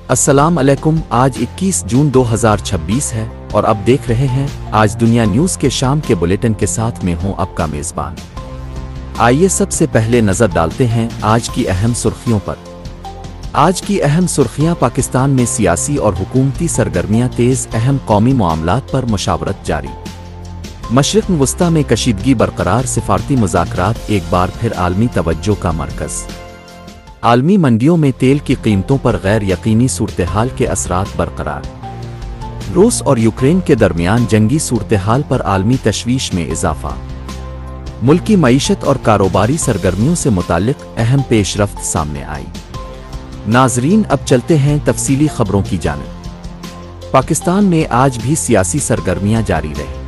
السلام علیکم۔ آج 21 جون 2026 ہے اور اب دیکھ رہے ہیں آج دنیا نیوز کے شام کے بلیٹن کے ساتھ میں ہوں آپ کا میزبان۔ آئیے سب سے پہلے نظر ڈالتے ہیں آج کی اہم سرخیوں پر۔ آج کی اہم سرخیاں: پاکستان میں سیاسی اور حکومتی سرگرمیاں تیز، اہم قومی معاملات پر مشاورت جاری۔ مشرق وسطیٰ میں کشیدگی برقرار، سفارتی مذاکرات ایک بار پھر عالمی توجہ کا مرکز۔ عالمی منڈیوں میں تیل کی قیمتوں پر غیر یقینی صورتحال کے اثرات برقرار۔ روس اور یوکرین کے درمیان جنگی صورتحال پر عالمی تشویش میں اضافہ۔ ملکی معیشت اور کاروباری سرگرمیوں سے متعلق اہم پیش رفت سامنے آئی۔ ناظرین، اب چلتے ہیں تفصیلی خبروں کی جانب۔ پاکستان میں آج بھی سیاسی سرگرمیاں جاری رہیں۔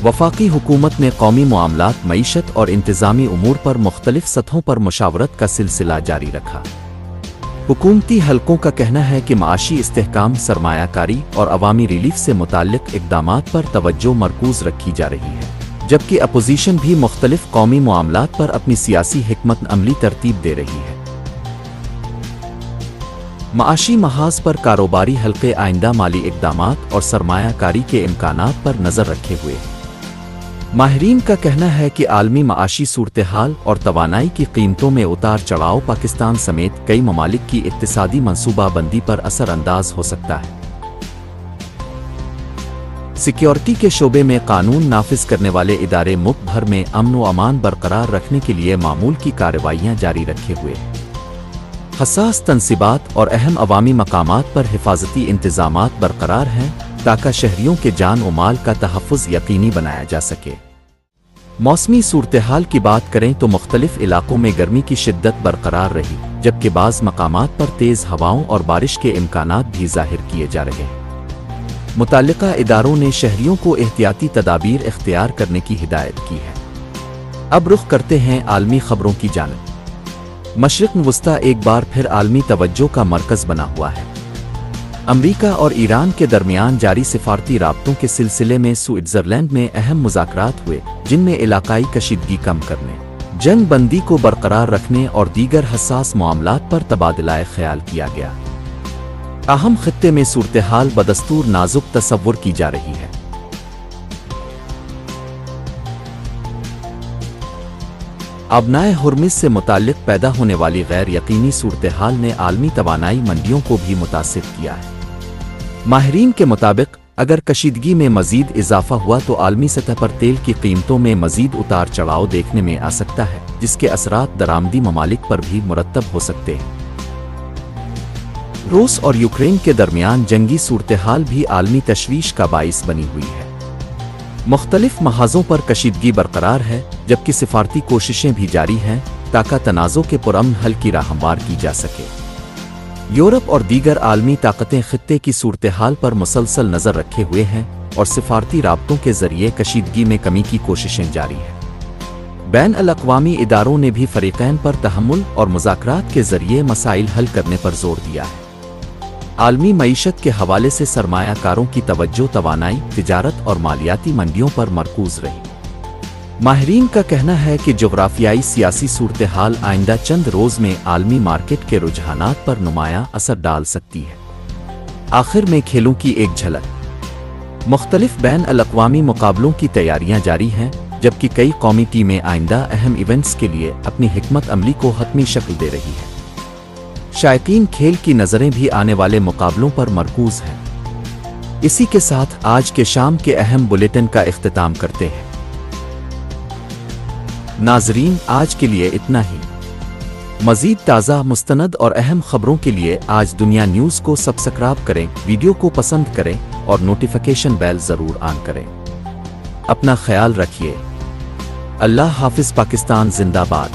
وفاقی حکومت نے قومی معاملات، معیشت اور انتظامی امور پر مختلف سطحوں پر مشاورت کا سلسلہ جاری رکھا۔ حکومتی حلقوں کا کہنا ہے کہ معاشی استحکام، سرمایہ کاری اور عوامی ریلیف سے متعلق اقدامات پر توجہ مرکوز رکھی جا رہی ہے، جبکہ اپوزیشن بھی مختلف قومی معاملات پر اپنی سیاسی حکمت عملی ترتیب دے رہی ہے۔ معاشی محاذ پر کاروباری حلقے آئندہ مالی اقدامات اور سرمایہ کاری کے امکانات پر نظر رکھے ہوئے ہیں۔ ماہرین کا کہنا ہے کہ عالمی معاشی صورتحال اور توانائی کی قیمتوں میں اتار چڑھاؤ پاکستان سمیت کئی ممالک کی اقتصادی منصوبہ بندی پر اثر انداز ہو سکتا ہے۔ سیکیورٹی کے شعبے میں قانون نافذ کرنے والے ادارے ملک بھر میں امن و امان برقرار رکھنے کے لیے معمول کی کارروائیاں جاری رکھے ہوئے ہیں۔ حساس تنصیبات اور اہم عوامی مقامات پر حفاظتی انتظامات برقرار ہیں تاکہ شہریوں کے جان و مال کا تحفظ یقینی بنایا جا سکے۔ موسمی صورتحال کی بات کریں تو مختلف علاقوں میں گرمی کی شدت برقرار رہی، جبکہ بعض مقامات پر تیز ہوائوں اور بارش کے امکانات بھی ظاہر کیے جا رہے ہیں۔ متعلقہ اداروں نے شہریوں کو احتیاطی تدابیر اختیار کرنے کی ہدایت کی ہے۔ اب رخ کرتے ہیں عالمی خبروں کی جانب۔ مشرق وسطیٰ ایک بار پھر عالمی توجہ کا مرکز بنا ہوا ہے۔ امریکہ اور ایران کے درمیان جاری سفارتی رابطوں کے سلسلے میں سوئٹزرلینڈ میں اہم مذاکرات ہوئے، جن میں علاقائی کشیدگی کم کرنے، جنگ بندی کو برقرار رکھنے اور دیگر حساس معاملات پر تبادلہ خیال کیا گیا۔ تاہم خطے میں صورتحال بدستور نازک تصور کی جا رہی ہے۔ آبنائے ہرمز سے متعلق پیدا ہونے والی غیر یقینی صورتحال نے عالمی توانائی منڈیوں کو بھی متاثر کیا ہے۔ ماہرین کے مطابق اگر کشیدگی میں مزید اضافہ ہوا تو عالمی سطح پر تیل کی قیمتوں میں مزید اتار چڑھاؤ دیکھنے میں آ سکتا ہے، جس کے اثرات درآمدی ممالک پر بھی مرتب ہو سکتے ہیں۔ روس اور یوکرین کے درمیان جنگی صورتحال بھی عالمی تشویش کا باعث بنی ہوئی ہے۔ مختلف محاذوں پر کشیدگی برقرار ہے، جبکہ سفارتی کوششیں بھی جاری ہیں تاکہ تنازع کے پرامن حل کی راہ ہموار کی جا سکے۔ یورپ اور دیگر عالمی طاقتیں خطے کی صورتحال پر مسلسل نظر رکھے ہوئے ہیں اور سفارتی رابطوں کے ذریعے کشیدگی میں کمی کی کوششیں جاری ہیں۔ بین الاقوامی اداروں نے بھی فریقین پر تحمل اور مذاکرات کے ذریعے مسائل حل کرنے پر زور دیا ہے۔ عالمی معیشت کے حوالے سے سرمایہ کاروں کی توجہ توانائی، تجارت اور مالیاتی منڈیوں پر مرکوز رہی۔ ماہرین کا کہنا ہے کہ جغرافیائی سیاسی صورتحال آئندہ چند روز میں عالمی مارکیٹ کے رجحانات پر نمایاں اثر ڈال سکتی ہے۔ آخر میں کھیلوں کی ایک جھلک۔ مختلف بین الاقوامی مقابلوں کی تیاریاں جاری ہیں، جبکہ کئی قومی ٹیمیں آئندہ اہم ایونٹس کے لیے اپنی حکمت عملی کو حتمی شکل دے رہی ہیں۔ شائقین کھیل کی نظریں بھی آنے والے مقابلوں پر مرکوز ہیں۔ اسی کے ساتھ آج کے شام کے اہم بلیٹن کا اختتام کرتے ہیں۔ ناظرین، آج کے لیے اتنا ہی۔ مزید تازہ، مستند اور اہم خبروں کے لیے آج دنیا نیوز کو سبسکرائب کریں، ویڈیو کو پسند کریں اور نوٹیفیکیشن بیل ضرور آن کریں۔ اپنا خیال رکھیے۔ اللہ حافظ۔ پاکستان زندہ باد۔